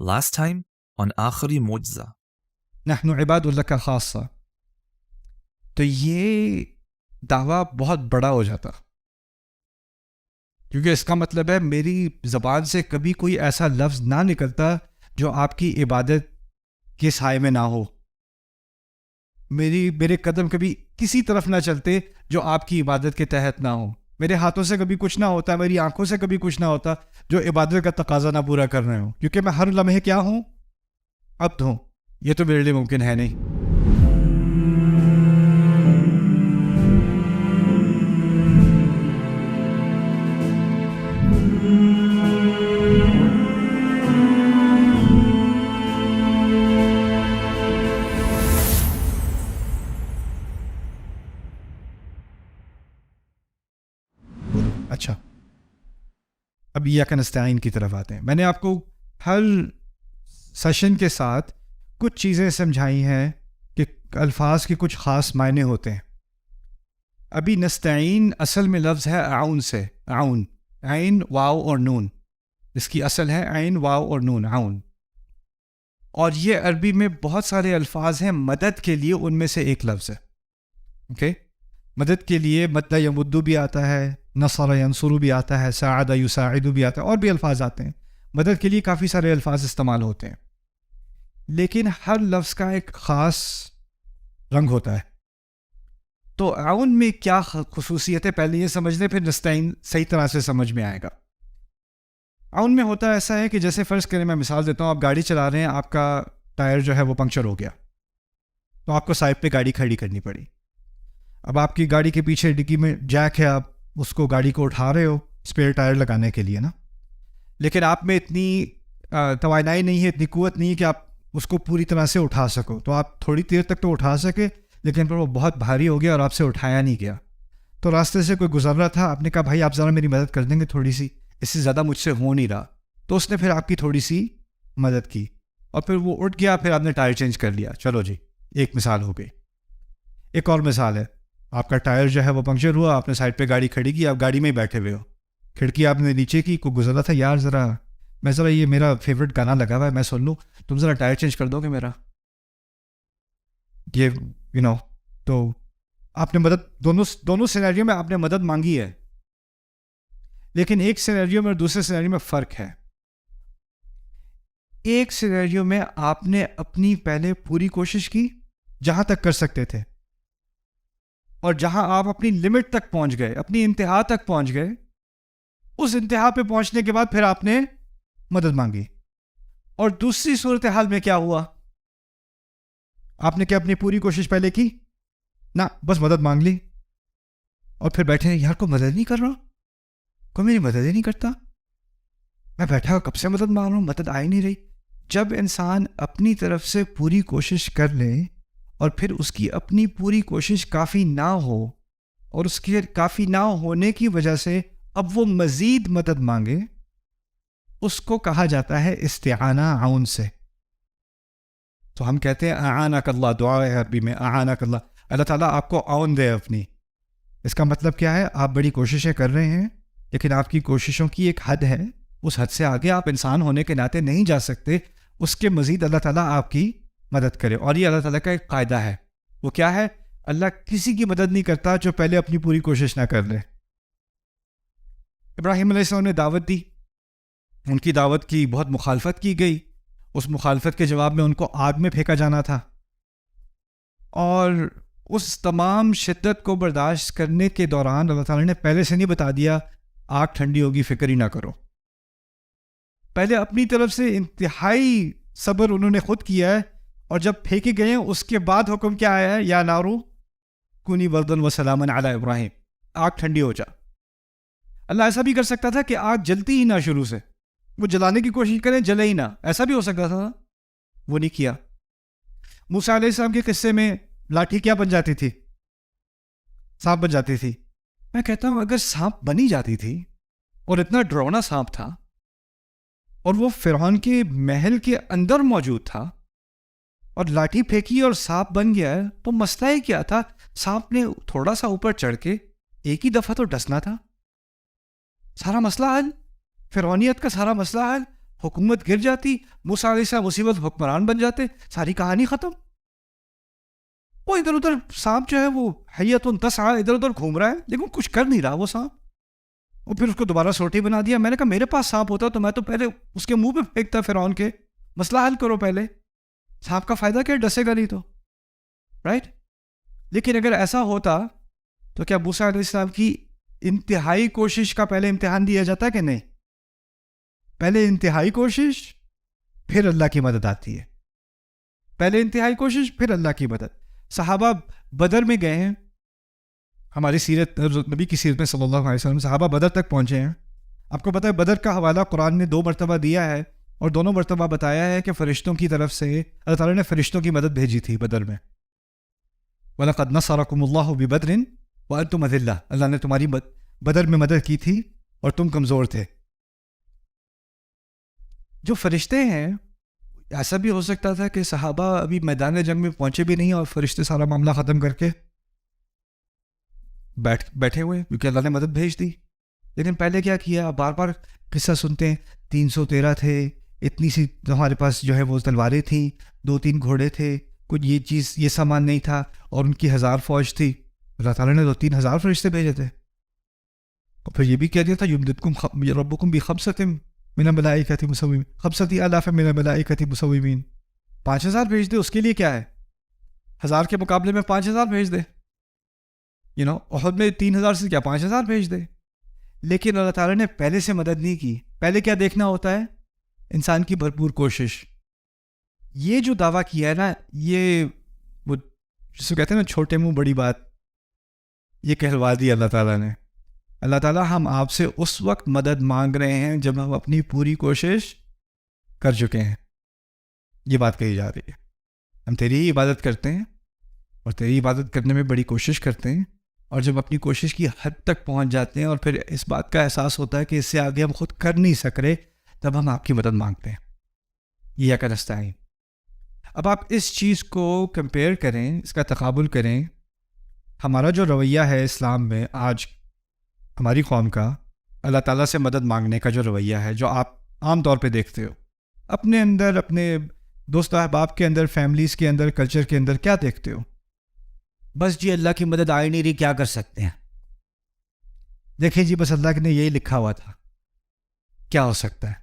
Last time on آخری معجزہ. نحن عباد اللہ کا خاصہ. تو یہ دعویٰ بہت بڑا ہو جاتا، کیونکہ اس کا مطلب ہے میری زبان سے کبھی کوئی ایسا لفظ نہ نکلتا جو آپ کی عبادت کے سائے میں نہ ہو. میرے قدم کبھی کسی طرف نہ چلتے جو آپ کی عبادت کے تحت نہ ہو. میرے ہاتھوں سے کبھی کچھ نہ ہوتا، میری آنکھوں سے کبھی کچھ نہ ہوتا جو عبادت کا تقاضا نہ پورا کر رہے ہوں، کیونکہ میں ہر لمحے کیا ہوں؟ عبد ہوں. یہ تو میرے لیے ممکن ہے نہیں. اچھا، اب ایاک نستعین کی طرف آتے ہیں. میں نے آپ کو ہر سیشن کے ساتھ کچھ چیزیں سمجھائی ہیں کہ الفاظ کے کچھ خاص معنی ہوتے ہیں. ابھی نستعین اصل میں لفظ ہے اعون سے، اعون، عین واو اور نون. اس کی اصل ہے عین واو اور نون، اعون. اور یہ عربی میں بہت سارے الفاظ ہیں مدد کے لیے، ان میں سے ایک لفظ ہے. اوکے، مدد کے لیے مد یمدو بھی آتا ہے، نصر ینصر بھی آتا ہے، ساعد یساعد بھی آتا ہے، اور بھی الفاظ آتے ہیں. مدد کے لیے کافی سارے الفاظ استعمال ہوتے ہیں، لیکن ہر لفظ کا ایک خاص رنگ ہوتا ہے. تو اعون میں کیا خصوصیت ہے پہلے یہ سمجھ لیں، پھر نستعین صحیح طرح سے سمجھ میں آئے گا. اعون میں ہوتا ایسا ہے کہ جیسے فرض کریں، میں مثال دیتا ہوں، آپ گاڑی چلا رہے ہیں، آپ کا ٹائر جو ہے وہ پنکچر ہو گیا، تو آپ کو سائڈ پہ گاڑی کھڑی کرنی پڑی. اب آپ کی گاڑی کے پیچھے ڈگی میں جیک ہے، آپ اس کو گاڑی کو اٹھا رہے ہو اسپیئر ٹائر لگانے کے لیے نا، لیکن آپ میں اتنی توانائی نہیں ہے، اتنی قوت نہیں ہے کہ آپ اس کو پوری طرح سے اٹھا سکو. تو آپ تھوڑی دیر تک تو اٹھا سکے، لیکن پھر وہ بہت بھاری ہو گیا اور آپ سے اٹھایا نہیں گیا. تو راستے سے کوئی گزر رہا تھا، آپ نے کہا بھائی آپ ذرا میری مدد کر دیں گے تھوڑی سی، اس سے زیادہ مجھ سے ہو نہیں رہا. تو اس نے پھر آپ کی تھوڑی سی مدد کی اور پھر وہ اٹھ گیا، پھر آپ نے ٹائر چینج کر لیا. چلو جی، ایک مثال ہو گئی. ایک اور مثال ہے، آپ کا ٹائر جو ہے وہ پنکچر ہوا، آپ نے سائڈ پہ گاڑی کھڑی کی، آپ گاڑی میں ہی بیٹھے ہوئے ہو، کھڑکی آپ نے نیچے کی، کوئی گزر رہا تھا، یار ذرا یہ میرا فیوریٹ گانا لگا ہوا ہے، میں سن لوں، تم ذرا ٹائر چینج کر دو گے میرا، یہ تو آپ نے مدد، دونوں سینیریو میں آپ نے مدد مانگی ہے، لیکن ایک سینیریو میں اور دوسرے سینیریو میں فرق ہے. ایک سینیریو میں آپ نے اپنی پہلے پوری کوشش کی جہاں تک کر سکتے تھے، اور جہاں آپ اپنی لمٹ تک پہنچ گئے، اپنی انتہا تک پہنچ گئے، اس انتہا پہ پہنچنے کے بعد پھر آپ نے مدد مانگی. اور دوسری صورتحال میں کیا ہوا؟ آپ نے کیا اپنی پوری کوشش پہلے کی؟ نہ، بس مدد مانگ لی اور پھر بیٹھے ہیں، یار کوئی مدد نہیں کر رہا، کوئی میری مدد ہی نہیں کرتا، میں بیٹھا کب سے مدد مانگ رہا ہوں، مدد آ ہی نہیں رہی. جب انسان اپنی طرف سے پوری کوشش کر لے اور پھر اس کی اپنی پوری کوشش کافی نہ ہو، اور اس کے کافی نہ ہونے کی وجہ سے اب وہ مزید مدد مانگے، اس کو کہا جاتا ہے استعانہ عون سے. تو ہم کہتے ہیں اعانک اللہ، دعا ہے عربی میں اعانک اللہ، اللہ تعالیٰ آپ کو عون دے اپنی. اس کا مطلب کیا ہے؟ آپ بڑی کوششیں کر رہے ہیں، لیکن آپ کی کوششوں کی ایک حد ہے، اس حد سے آگے آپ انسان ہونے کے ناطے نہیں جا سکتے. اس کے مزید اللہ تعالیٰ آپ کی مدد کرے. اور یہ اللہ تعالیٰ کا ایک قاعدہ ہے. وہ کیا ہے؟ اللہ کسی کی مدد نہیں کرتا جو پہلے اپنی پوری کوشش نہ کر لے. ابراہیم علیہ السلام نے دعوت دی، ان کی دعوت کی بہت مخالفت کی گئی، اس مخالفت کے جواب میں ان کو آگ میں پھینکا جانا تھا، اور اس تمام شدت کو برداشت کرنے کے دوران اللہ تعالیٰ نے پہلے سے نہیں بتا دیا آگ ٹھنڈی ہوگی، فکر ہی نہ کرو. پہلے اپنی طرف سے انتہائی صبر انہوں نے خود کیا ہے، اور جب پھینکے گئے ہیں اس کے بعد حکم کیا آیا ہے؟ یا نارو کونی بردن و سلامن علی ابراہیم، آگ ٹھنڈی ہو جا. اللہ ایسا بھی کر سکتا تھا کہ آگ جلتی ہی نہ، شروع سے وہ جلانے کی کوشش کریں، جلے ہی نہ، ایسا بھی ہو سکتا تھا، وہ نہیں کیا. موسیٰ علیہ السلام کے قصے میں لاٹھی کیا بن جاتی تھی؟ سانپ بن جاتی تھی. میں کہتا ہوں اگر سانپ بنی جاتی تھی، اور اتنا ڈراؤنا سانپ تھا، اور وہ فرعون کے محل کے اندر موجود تھا، اور لاٹھی پھینکی اور سانپ بن گیا ہے، تو مسئلہ ہی کیا تھا؟ سانپ نے تھوڑا سا اوپر چڑھ کے ایک ہی دفعہ تو ڈسنا تھا، سارا مسئلہ حل، فرعونیت کا سارا مسئلہ حل حکومت گر جاتی, موسیٰ علیہ السلام اسی وقت حکمران بن جاتے, ساری کہانی ختم. وہ ادھر ادھر سانپ جو ہے وہ حیۃ تسعیٰ ادھر ادھر گھوم رہا ہے لیکن کچھ کر نہیں رہا وہ سانپ. اور پھر اس کو دوبارہ سوٹی بنا دیا. میں نے کہا میرے پاس سانپ ہوتا تو میں تو پہلے اس کے منہ پہ پھینکتا فرعون کے. مسئلہ حل کرو پہلے, سانپ کا فائدہ کیا, ڈسے گا نہیں تو, رائٹ. لیکن اگر ایسا ہوتا تو کیا موسیٰ علیہ السلام کی انتہائی کوشش کا پہلے امتحان دیا جاتا کہ نہیں؟ پہلے انتہائی کوشش پھر اللہ کی مدد آتی ہے. پہلے انتہائی کوشش پھر اللہ کی مدد. صحابہ بدر میں گئے ہیں, ہماری سیرت نبی کی سیرت میں صلی اللہ علیہ وسلم صحابہ بدر تک پہنچے ہیں. آپ کو پتہ ہے بدر کا حوالہ قرآن نے 2 مرتبہ دیا ہے اور دونوں مرتبہ بتایا ہے کہ فرشتوں کی طرف سے اللہ تعالیٰ نے فرشتوں کی مدد بھیجی تھی بدر میں. وَلَقَدْ نَصَرَكُمُ اللَّهُ بِبَدْرٍ وَأَنْتُمْ أَذِلَّةٌ, اللہ نے تمہاری بدر میں مدد کی تھی اور تم کمزور تھے. جو فرشتے ہیں, ایسا بھی ہو سکتا تھا کہ صحابہ ابھی میدان جنگ میں پہنچے بھی نہیں اور فرشتے سارا معاملہ ختم کر کے بیٹھے ہوئے کیونکہ اللہ نے مدد بھیج دی. لیکن پہلے کیا کیا, بار بار قصہ سنتے ہیں, 313 تھے, اتنی سی ہمارے پاس جو ہے وہ تلواریں تھیں, 2-3 گھوڑے تھے, کچھ یہ چیز یہ سامان نہیں تھا, اور ان کی 1000 فوج تھی. اللہ تعالیٰ نے 2-3 ہزار فرشتے بھیجے تھے. اور پھر یہ بھی کہہ دیا تھا یمددکم ربکم بخمسۃ من الملائکۃ مسومین, 50,000 من الملائکۃ مسومین. 5000 بھیج دے, اس کے لیے کیا ہے, 1000 کے مقابلے میں 5000 بھیج دے. احد میں 3000 سے کیا 5000 بھیج دے. لیکن اللہ تعالیٰ نے پہلے سے مدد نہیں کی. پہلے کیا دیکھنا ہوتا ہے, انسان کی بھرپور کوشش. یہ جو دعویٰ کیا ہے نا, یہ وہ جس کو کہتے ہیں نا چھوٹے منہ بڑی بات, یہ کہلوا دی اللہ تعالیٰ نے. اللہ تعالیٰ ہم آپ سے اس وقت مدد مانگ رہے ہیں جب ہم اپنی پوری کوشش کر چکے ہیں. یہ بات کہی جا رہی ہے. ہم تیری ہی عبادت کرتے ہیں اور تیری عبادت کرنے میں بڑی کوشش کرتے ہیں, اور جب اپنی کوشش کی حد تک پہنچ جاتے ہیں اور پھر اس بات کا احساس ہوتا ہے کہ اس سے آگے ہم خود کر نہیں سک رہے, تب ہم آپ کی مدد مانگتے ہیں. یہ کیا نستعین. اب آپ اس چیز کو کمپیئر کریں, اس کا تقابل کریں. ہمارا جو رویہ ہے اسلام میں آج ہماری قوم کا, اللہ تعالیٰ سے مدد مانگنے کا جو رویہ ہے, جو آپ عام طور پہ دیکھتے ہو اپنے اندر, اپنے دوست احباب کے اندر, فیملیز کے اندر, کلچر کے اندر, کیا دیکھتے ہو؟ بس جی اللہ کی مدد آ نہیں رہی, کیا کر سکتے ہیں. دیکھیں جی بس اللہ نے یہی لکھا ہوا تھا, کیا ہو سکتا ہے.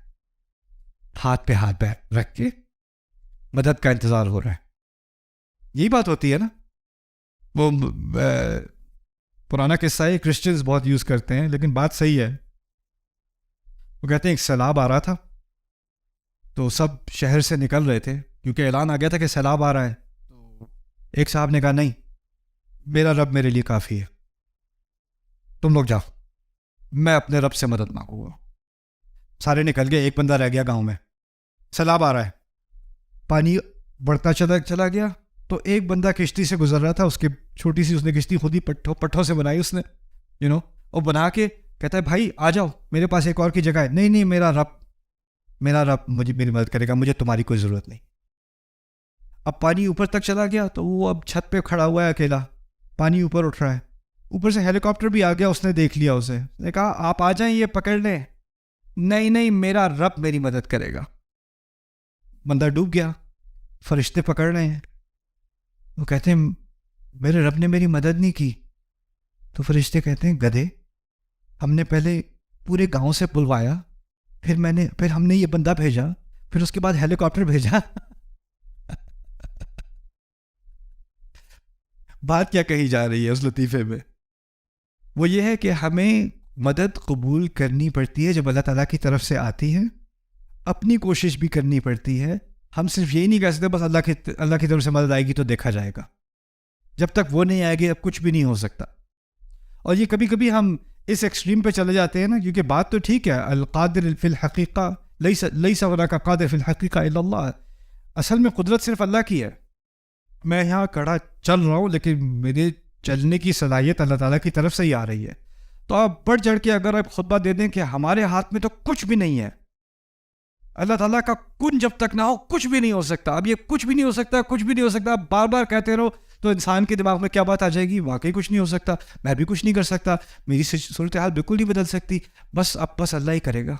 ہاتھ پہ ہاتھ رکھ کے مدد کا انتظار ہو رہا ہے. یہی بات ہوتی ہے نا. وہ پرانا قصہ ہے, کرسچنز بہت یوز کرتے ہیں, لیکن بات صحیح ہے. وہ کہتے ہیں ایک سیلاب آ رہا تھا تو سب شہر سے نکل رہے تھے کیونکہ اعلان آ گیا تھا کہ سیلاب آ رہا ہے. ایک صاحب نے کہا نہیں, میرا رب میرے لیے کافی ہے, تم لوگ جاؤ, میں اپنے رب سے مدد مانگوں گا. سارے نکل گئے, ایک بندہ رہ گیا گاؤں میں. سیلاب آ رہا ہے, پانی بڑھتا چلا گیا, تو ایک بندہ کشتی سے گزر رہا تھا, اس کی چھوٹی سی اس نے کشتی خود ہی پٹھوں سے بنائی اس نے, اور بنا کے کہتا ہے بھائی آ جاؤ میرے پاس ایک اور کی جگہ ہے. نہیں میرا رب مجھے میری مدد کرے گا, مجھے تمہاری کوئی ضرورت نہیں. اب پانی اوپر تک چلا گیا تو وہ اب چھت پہ کھڑا ہوا ہے اکیلا, پانی اوپر اٹھ رہا ہے. اوپر سے ہیلی کاپٹر بھی آ گیا, اس نے دیکھ لیا اسے, نے کہا آپ آ جائیں یہ پکڑ لیں. نہیں میرا رب میری مدد کرے گا. بندہ ڈوب گیا, فرشتے پکڑ رہے ہیں. وہ کہتے ہیں میرے رب نے میری مدد نہیں کی. تو فرشتے کہتے ہیں گدھے, ہم نے پہلے پورے گاؤں سے بلوایا, پھر ہم نے یہ بندہ بھیجا, پھر اس کے بعد ہیلی کاپٹر بھیجا. بات کیا کہی جا رہی ہے اس لطیفے میں؟ وہ یہ ہے کہ ہمیں مدد قبول کرنی پڑتی ہے جب اللہ تعالیٰ کی طرف سے آتی ہے, اپنی کوشش بھی کرنی پڑتی ہے. ہم صرف یہی نہیں کہہ سکتے بس اللہ کی طرف سے مدد آئے گی تو دیکھا جائے گا. جب تک وہ نہیں آئے گی اب کچھ بھی نہیں ہو سکتا. اور یہ کبھی کبھی ہم اس ایکسٹریم پہ چلے جاتے ہیں نا, کیونکہ بات تو ٹھیک ہے, القادر فی الحقیقہ لیس وراک قادر فی الحقیقہ الا اللہ. اصل میں قدرت صرف اللہ کی ہے. میں یہاں کھڑا چل رہا ہوں لیکن میرے چلنے کی صلاحیت اللہ تعالیٰ کی طرف سے ہی آ رہی ہے. تو آپ بڑھ چڑھ کے اگر آپ خطبہ دے دیں کہ ہمارے ہاتھ میں تو کچھ بھی نہیں ہے, اللہ تعالیٰ کا کن جب تک نہ ہو کچھ بھی نہیں ہو سکتا. اب یہ کچھ بھی نہیں ہو سکتا, کچھ بھی نہیں ہو سکتا, بار بار کہتے رہو تو انسان کے دماغ میں کیا بات آ جائے گی, واقعی کچھ نہیں ہو سکتا, میں بھی کچھ نہیں کر سکتا, میری صورتحال بالکل نہیں بدل سکتی, بس اللہ ہی کرے گا.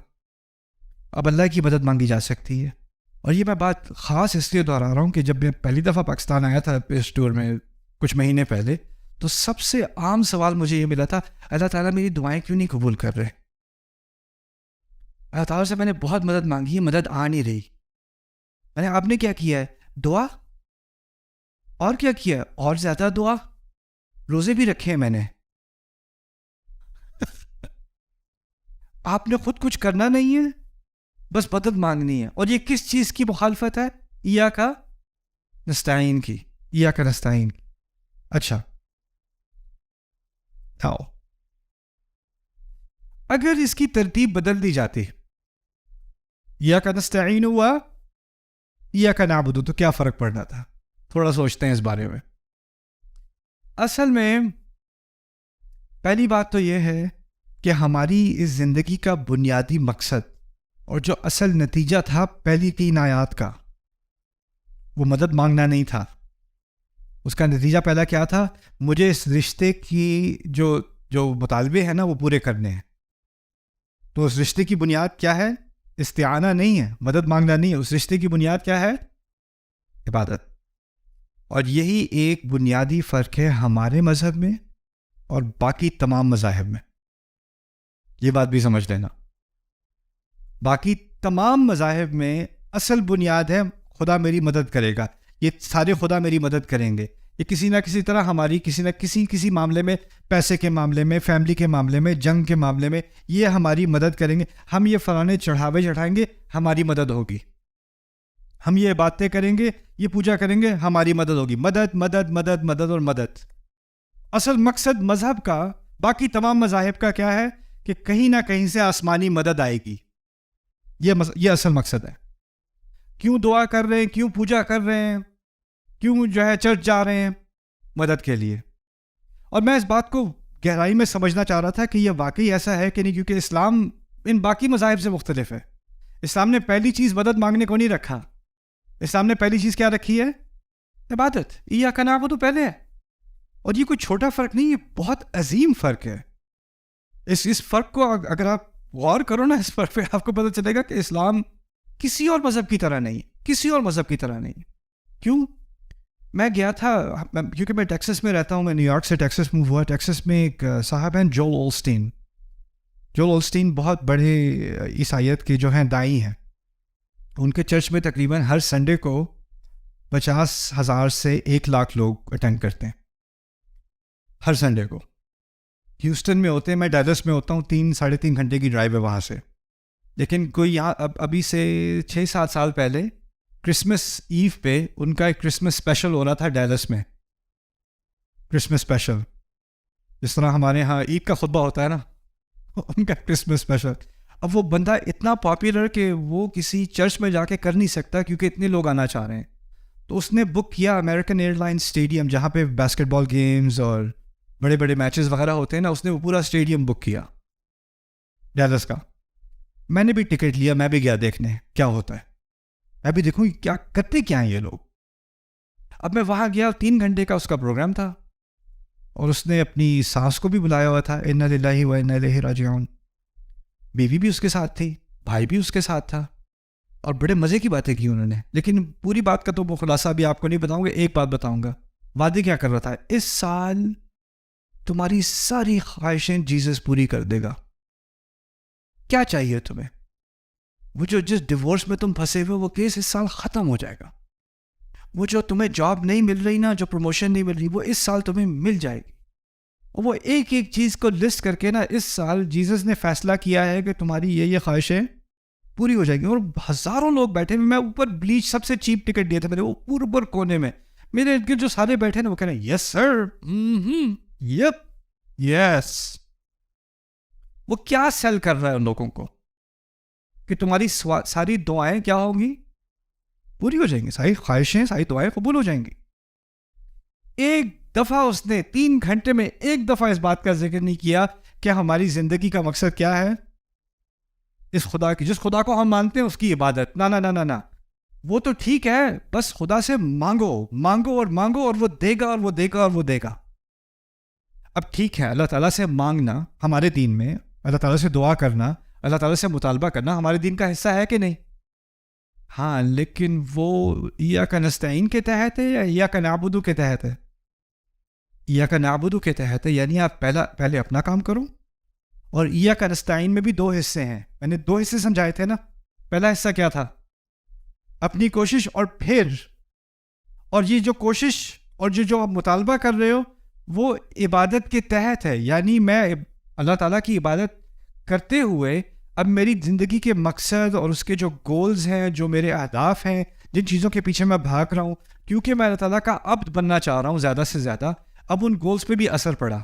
اب اللہ کی مدد مانگی جا سکتی ہے. اور یہ میں بات خاص اس لیے دہرا رہا ہوں کہ جب میں پہلی دفعہ پاکستان آیا تھا اس ٹور میں کچھ مہینے پہلے, تو سب سے عام سوال مجھے یہ ملا تھا, اللہ تعالیٰ میری دعائیں کیوں نہیں قبول کر رہے؟ اللہ تعالیٰ سے میں نے بہت مدد مانگی ہے, مدد آ نہیں رہی. میں نے آپ نے کیا کیا ہے؟ دعا. اور کیا کیا ہے؟ اور زیادہ دعا, روزے بھی رکھے ہیں میں نے. آپ نے خود کچھ کرنا نہیں ہے, بس مدد مانگنی ہے. اور یہ کس چیز کی مخالفت ہے؟ ایاک نستعین کی, ایاک نستعین کی. اچھا آؤ, اگر اس کی ترتیب بدل دی جاتی, ایاک نستعین ہوا ایاک نعبد, تو کیا فرق پڑنا تھا؟ تھوڑا سوچتے ہیں اس بارے میں. اصل میں پہلی بات تو یہ ہے کہ ہماری اس زندگی کا بنیادی مقصد اور جو اصل نتیجہ تھا پہلی 3 آیات کا, وہ مدد مانگنا نہیں تھا. اس کا نتیجہ پہلا کیا تھا؟ مجھے اس رشتے کی جو مطالبے ہیں نا وہ پورے کرنے ہیں. تو اس رشتے کی بنیاد کیا ہے؟ استعانہ نہیں ہے, مدد مانگنا نہیں ہے. اس رشتے کی بنیاد کیا ہے؟ عبادت. اور یہی ایک بنیادی فرق ہے ہمارے مذہب میں اور باقی تمام مذاہب میں. یہ بات بھی سمجھ لینا, باقی تمام مذاہب میں اصل بنیاد ہے خدا میری مدد کرے گا. یہ سارے خدا میری مدد کریں گے. یہ کسی نہ کسی طرح ہماری کسی نہ کسی معاملے میں, پیسے کے معاملے میں, فیملی کے معاملے میں, جنگ کے معاملے میں, یہ ہماری مدد کریں گے. ہم یہ فلانے چڑھاوے چڑھائیں گے, ہماری مدد ہوگی. ہم یہ باتیں کریں گے, یہ پوجا کریں گے, ہماری مدد ہوگی. مدد مدد مدد مدد اور مدد. اصل مقصد مذہب کا, باقی تمام مذاہب کا کیا ہے کہ کہیں نہ کہیں سے آسمانی مدد آئے گی. یہ اصل مقصد ہے. کیوں دعا کر رہے ہیں, کیوں پوجا کر رہے ہیں, کیوں جو ہے چرچ جا رہے ہیں؟ مدد کے لیے. اور میں اس بات کو گہرائی میں سمجھنا چاہ رہا تھا کہ یہ واقعی ایسا ہے کہ نہیں, کیونکہ اسلام ان باقی مذاہب سے مختلف ہے. اسلام نے پہلی چیز مدد مانگنے کو نہیں رکھا. اسلام نے پہلی چیز کیا رکھی ہے؟ عبادت. ایاک نعبد تو پہلے ہے. اور یہ کوئی چھوٹا فرق نہیں, یہ بہت عظیم فرق ہے. اس فرق کو اگر آپ غور کرو نا, اس فرق پہ آپ کو پتہ چلے گا کہ اسلام کسی اور مذہب کی طرح نہیں, کسی اور مذہب کی طرح نہیں. کیوں؟ میں گیا تھا, کیونکہ میں ٹیکسس میں رہتا ہوں, میں نیو یارک سے ٹیکسس موو ہوا. ٹیکسس میں ایک صاحب ہیں جول اولسٹین. جول اولسٹین بہت بڑے عیسائیت کے جو ہیں دائی ہیں. ان کے چرچ میں تقریباً ہر سنڈے کو 50,000 سے 100,000 لوگ اٹینڈ کرتے ہیں ہر سنڈے کو. ہیوسٹن میں ہوتے ہیں, میں ڈیلس میں ہوتا ہوں, 3-3.5 گھنٹے کی ڈرائیو ہے وہاں سے. لیکن کوئی یہاں ابھی سے 6-7 سال پہلے کرسمس ایو پہ ان کا ایک کرسمس اسپیشل ہو رہا تھا ڈیلس میں. کرسمس اسپیشل جس طرح ہمارے ہاں عید کا خطبہ ہوتا ہے نا, ان کا کرسمس اسپیشل. اب وہ بندہ اتنا پاپولر کہ وہ کسی چرچ میں جا کے کر نہیں سکتا کیونکہ اتنے لوگ آنا چاہ رہے ہیں. تو اس نے بک کیا امریکن ایئر لائنس اسٹیڈیم, جہاں پہ باسکٹ بال گیمز اور بڑے بڑے میچز وغیرہ ہوتے ہیں نا. اس نے وہ پورا اسٹیڈیم بک کیا ڈیلس کا. میں نے بھی ٹکٹ لیا, میں بھی گیا دیکھنے کیا ہوتا ہے. میں بھی دیکھوں کیا کرتے کیا ہیں یہ لوگ. اب میں وہاں گیا, 3 گھنٹے کا اس کا پروگرام تھا, اور اس نے اپنی ساس کو بھی بلایا ہوا تھا, انا للہ و انا الیہ راجعون. بیوی بھی اس کے ساتھ تھی, بھائی بھی اس کے ساتھ تھا, اور بڑے مزے کی باتیں کی انہوں نے. لیکن پوری بات کا تو وہ خلاصہ بھی آپ کو نہیں بتاؤں گا, ایک بات بتاؤں گا. وعدے کیا کر رہا تھا, اس سال تمہاری ساری خواہشیں جیزس پوری کر دے گا. کیا چاہیے تمہیں؟ وہ جو جس ڈیورس میں تم پھنسے ہوئے وہ کیس اس سال ختم ہو جائے گا. وہ جو تمہیں جاب نہیں مل رہی نا, جو پروموشن نہیں مل رہی, وہ اس سال تمہیں مل جائے گی. اور وہ ایک ایک چیز کو لسٹ کر کے نا, اس سال جیزس نے فیصلہ کیا ہے کہ تمہاری یہ خواہشیں پوری ہو جائیں گی. اور ہزاروں لوگ بیٹھے ہوئے, میں اوپر بلیچ سب سے چیپ ٹکٹ دیا تھا میں نے, وہ اوپر کونے میں. میرے ارد گرد جو سارے بیٹھے نا وہ کہہ رہے ہیں یس سر, یپ یس. وہ کیا سیل کر رہا ہے ان لوگوں کو کہ تمہاری ساری دعائیں کیا ہوں گی؟ پوری ہو جائیں گی. ساری خواہشیں, ساری دعائیں قبول ہو جائیں گی. ایک دفعہ اس نے 3 گھنٹے میں ایک دفعہ اس بات کا ذکر نہیں کیا کہ ہماری زندگی کا مقصد کیا ہے. اس خدا کی, جس خدا کو ہم مانتے ہیں اس کی عبادت. نا نا نا نا نا, وہ تو ٹھیک ہے, بس خدا سے مانگو مانگو اور مانگو, اور وہ دے گا اور وہ دے گا اور وہ دے گا. اب ٹھیک ہے, اللہ تعالیٰ سے مانگنا ہمارے دین میں, اللہ تعالیٰ سے دعا کرنا اللہ تعالیٰ سے مطالبہ کرنا ہمارے دین کا حصہ ہے کہ نہیں؟ ہاں، لیکن وہ ایاک نستعین کے تحت ہے یا ایاک نعبد کے تحت ہے؟ ایاک نعبد کے تحت ہے، یعنی آپ پہلے اپنا کام کرو. اور ایاک نستعین میں بھی 2 حصے ہیں. میں نے 2 حصے سمجھائے تھے نا. پہلا حصہ کیا تھا؟ اپنی کوشش، اور یہ جو کوشش اور جو آپ مطالبہ کر رہے ہو وہ عبادت کے تحت ہے. یعنی میں اللہ تعالیٰ کی عبادت کرتے ہوئے اب میری زندگی کے مقصد اور اس کے جو گولز ہیں، جو میرے اہداف ہیں، جن چیزوں کے پیچھے میں بھاگ رہا ہوں، کیونکہ میں اللہ تعالیٰ کا عبد بننا چاہ رہا ہوں زیادہ سے زیادہ، اب ان گولز پہ بھی اثر پڑا.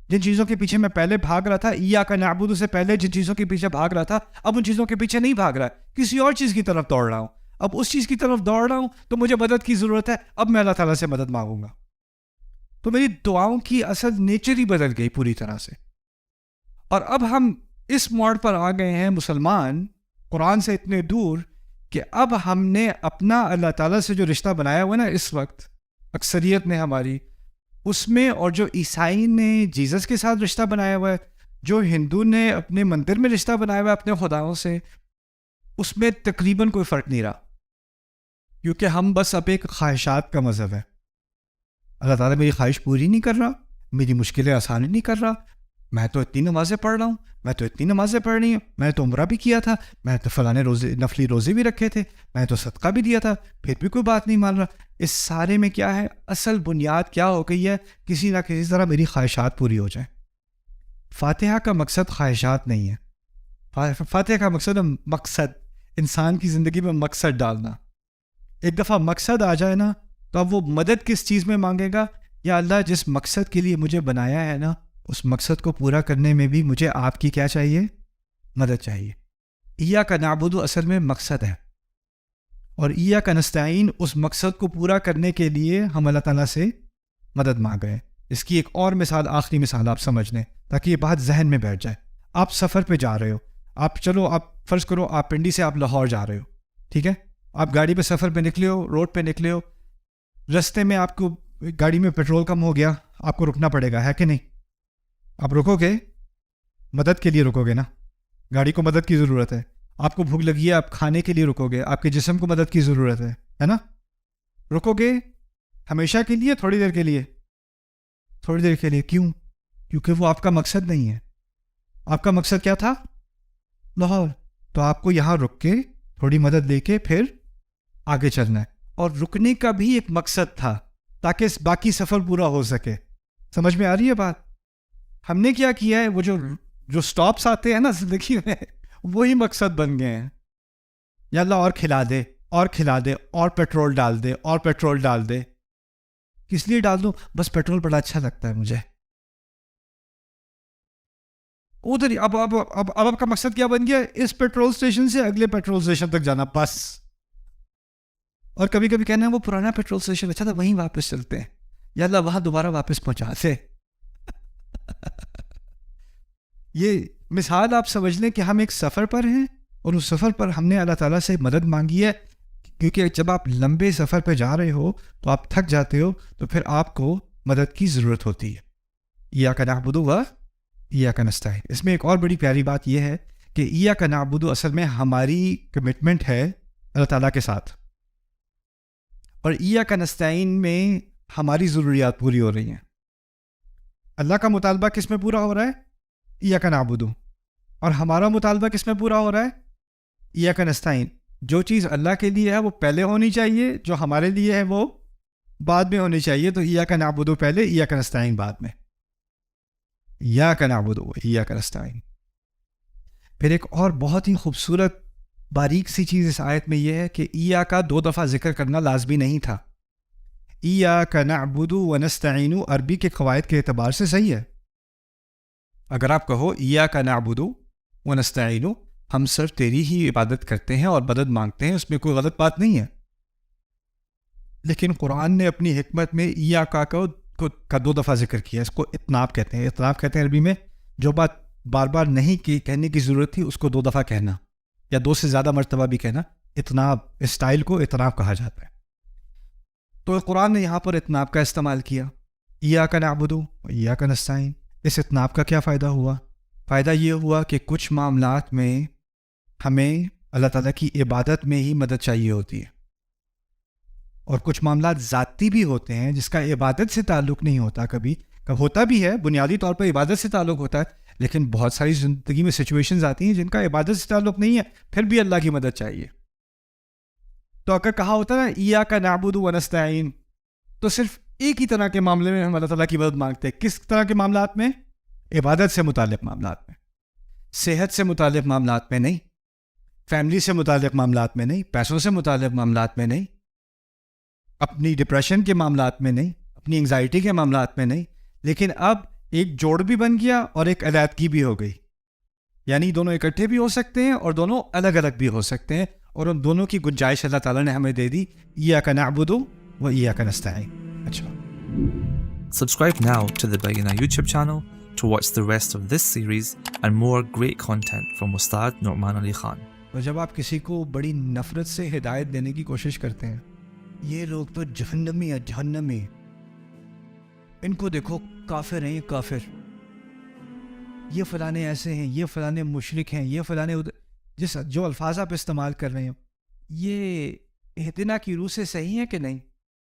جن چیزوں کے پیچھے میں پہلے بھاگ رہا تھا، ایاک نعبد سے پہلے جن چیزوں کے پیچھے بھاگ رہا تھا، اب ان چیزوں کے پیچھے نہیں بھاگ رہا، کسی اور چیز کی طرف دوڑ رہا ہوں. اب اس چیز کی طرف دوڑ رہا ہوں تو مجھے مدد کی ضرورت ہے. اب میں اللہ تعالیٰ سے مدد مانگوں گا. تو میری دعاؤں کی اصل نیچر ہی بدل گئی پوری طرح سے. اور اب ہم اس موڑ پر آ گئے ہیں مسلمان قرآن سے اتنے دور کہ اب ہم نے اپنا اللہ تعالیٰ سے جو رشتہ بنایا ہوا ہے نا اس وقت اکثریت نے ہماری، اس میں، اور جو عیسائی نے جیزس کے ساتھ رشتہ بنایا ہوا ہے، جو ہندو نے اپنے مندر میں رشتہ بنایا ہوا ہے اپنے خداؤں سے، اس میں تقریباً کوئی فرق نہیں رہا. کیونکہ ہم بس اب ایک خواہشات کا مذہب ہے. اللہ تعالیٰ میری خواہش پوری نہیں کر رہا، میری مشکلیں آسان نہیں کر رہا. میں تو اتنی نمازیں پڑھ رہا ہوں، میں تو اتنی نمازیں پڑھ رہی ہوں، میں تو عمرہ بھی کیا تھا، میں تو فلاں روزے نفلی روزے بھی رکھے تھے، میں تو صدقہ بھی دیا تھا، پھر بھی کوئی بات نہیں مان رہا. اس سارے میں کیا ہے؟ اصل بنیاد کیا ہو گئی ہے؟ کسی نہ کسی طرح میری خواہشات پوری ہو جائیں. فاتحہ کا مقصد خواہشات نہیں ہے. فاتحہ کا مقصد انسان کی زندگی میں مقصد ڈالنا. ایک دفعہ مقصد آ جائے نا تو اب وہ مدد کس چیز میں مانگے گا؟ یا اللہ جس مقصد کے لیے مجھے بنایا ہے نا، اس مقصد کو پورا کرنے میں بھی مجھے آپ کی کیا چاہیے؟ مدد چاہیے. ایاک نعبد اصل میں مقصد ہے، اور ایاک نستعین اس مقصد کو پورا کرنے کے لیے ہم اللہ تعالیٰ سے مدد مانگ رہے ہیں. اس کی ایک اور مثال، آخری مثال آپ سمجھ لیں تاکہ یہ بات ذہن میں بیٹھ جائے. آپ سفر پہ جا رہے ہو، آپ فرض کرو آپ پنڈی سے آپ لاہور جا رہے ہو، ٹھیک ہے؟ آپ گاڑی پہ سفر پہ نکلے ہو، روڈ پہ نکلے ہو، رستے میں آپ کو گاڑی میں پیٹرول کم ہو گیا، آپ کو رکنا پڑے گا، ہے کہ نہیں؟ آپ رکو گے، مدد کے لیے رکو گے نا، گاڑی کو مدد کی ضرورت ہے. آپ کو بھوک لگی ہے، آپ کھانے کے لیے رکو گے، آپ کے جسم کو مدد کی ضرورت ہے نا؟ رکو گے ہمیشہ کے لیے، تھوڑی دیر کے لیے؟ تھوڑی دیر کے لیے. کیوں؟ کیونکہ وہ آپ کا مقصد نہیں ہے. آپ کا مقصد کیا تھا؟ لاہور. تو آپ کو یہاں رک کے تھوڑی مدد لے کے پھر آگے چلنا ہے. اور رکنے کا بھی ایک مقصد تھا تاکہ باقی سفر پورا ہو سکے. سمجھ میں آ رہی ہے بات؟ ہم نے کیا کیا ہے، وہ جو سٹاپس آتے ہیں نا زندگی میں، وہی مقصد بن گئے ہیں. یا اللہ اور کھلا دے، اور کھلا دے، اور پیٹرول ڈال دے، اور پیٹرول ڈال دے. کس لیے ڈال دوں؟ بس پیٹرول بڑا اچھا لگتا ہے مجھے. ادھر اب آپ کا مقصد کیا بن گیا؟ اس پیٹرول اسٹیشن سے اگلے پیٹرول اسٹیشن تک جانا بس. اور کبھی کبھی کہنا ہے وہ پرانا پیٹرول اسٹیشن اچھا تھا، وہیں واپس چلتے ہیں. یا اللہ وہاں دوبارہ واپس پہنچا سے. یہ مثال آپ سمجھ لیں کہ ہم ایک سفر پر ہیں، اور اس سفر پر ہم نے اللہ تعالیٰ سے مدد مانگی ہے. کیونکہ جب آپ لمبے سفر پہ جا رہے ہو تو آپ تھک جاتے ہو، تو پھر آپ کو مدد کی ضرورت ہوتی ہے. ایاک نعبد و ایاک نستعین. اس میں ایک اور بڑی پیاری بات یہ ہے کہ ایاک نعبد اصل میں ہماری کمٹمنٹ ہے اللہ تعالیٰ کے ساتھ، اور ایاک نستعین میں ہماری ضروریات پوری ہو رہی ہیں. اللہ کا مطالبہ کس میں پورا ہو رہا ہے؟ ایاک نعبد. اور ہمارا مطالبہ کس میں پورا ہو رہا ہے؟ ایاک نستعین. جو چیز اللہ کے لیے ہے وہ پہلے ہونی چاہیے، جو ہمارے لیے ہے وہ بعد میں ہونی چاہیے. تو ایاک نعبد پہلے، ایاک نستعین بعد میں. ایاک نعبد ایاک نستعین. پھر ایک اور بہت ہی خوبصورت باریک سی چیز اس آیت میں یہ ہے کہ ایاک 2 دفعہ ذکر کرنا لازمی نہیں تھا. ایاک نعبد و نستعین عربی کے قواعد کے اعتبار سے صحیح ہے. اگر آپ کہو ایاک نعبد و نستعین، ہم صرف تیری ہی عبادت کرتے ہیں اور مدد مانگتے ہیں، اس میں کوئی غلط بات نہیں ہے. لیکن قرآن نے اپنی حکمت میں ایاک کا 2 دفعہ ذکر کیا. اس کو اتناب کہتے ہیں. اتناب کہتے ہیں عربی میں جو بات بار بار نہیں کہنے کی ضرورت تھی اس کو 2 دفعہ کہنا، یا 2 سے زیادہ مرتبہ بھی کہنا. اتناب، اس اسٹائل کو اتناب کہا جاتا ہے. تو قرآن نے یہاں پر اتناب کا استعمال کیا. ایاک نعبد و ایاک نستعین. اس اتناب کا کیا فائدہ ہوا؟ فائدہ یہ ہوا کہ کچھ معاملات میں ہمیں اللہ تعالیٰ کی عبادت میں ہی مدد چاہیے ہوتی ہے، اور کچھ معاملات ذاتی بھی ہوتے ہیں جس کا عبادت سے تعلق نہیں ہوتا، کبھی ہوتا بھی ہے، بنیادی طور پر عبادت سے تعلق ہوتا ہے، لیکن بہت ساری زندگی میں سچویشنز آتی ہیں جن کا عبادت سے تعلق نہیں ہے، پھر بھی اللہ کی مدد چاہیے. تو اگر کہا ہوتا نا ایاک نعبد و نستعین، تو صرف ایک ہی طرح کے معاملے میں ہم اللہ تعالیٰ کی مدد مانگتے ہیں. کس طرح کے معاملات میں؟ عبادت سے متعلق معاملات میں، صحت سے متعلق معاملات میں نہیں، فیملی سے متعلق معاملات میں نہیں، پیسوں سے متعلق معاملات میں نہیں، اپنی ڈپریشن کے معاملات میں نہیں، اپنی انگزائٹی کے معاملات میں نہیں. لیکن اب ایک جوڑ بھی بن گیا اور ایک علیحدگی بھی ہو گئی، یعنی دونوں اکٹھے بھی ہو سکتے ہیں اور دونوں الگ الگ بھی ہو سکتے ہیں، اور ان دونوں کی گنجائش اللہ تعالیٰ نے ہمیں دے دی. ایاک نعبد و ایاک نستعین. اچھا، Subscribe now to the Bayyinah YouTube channel to watch the rest of this series and more great content from Ustad Nu'man Ali Khan. تو جب آپ کسی کو بڑی نفرت سے ہدایت دینے کی کوشش کرتے ہیں، یہ لوگ تو جہنمی ہیں، جہنمی، ان کو دیکھو کافر ہیں، یہ کافر، یہ فلانے ایسے ہیں، یہ فلانے مشرک ہیں، یہ فلانے جو الفاظ آپ استعمال کر رہے ہیں، یہ اہتنا کی روح سے صحیح ہے کہ نہیں؟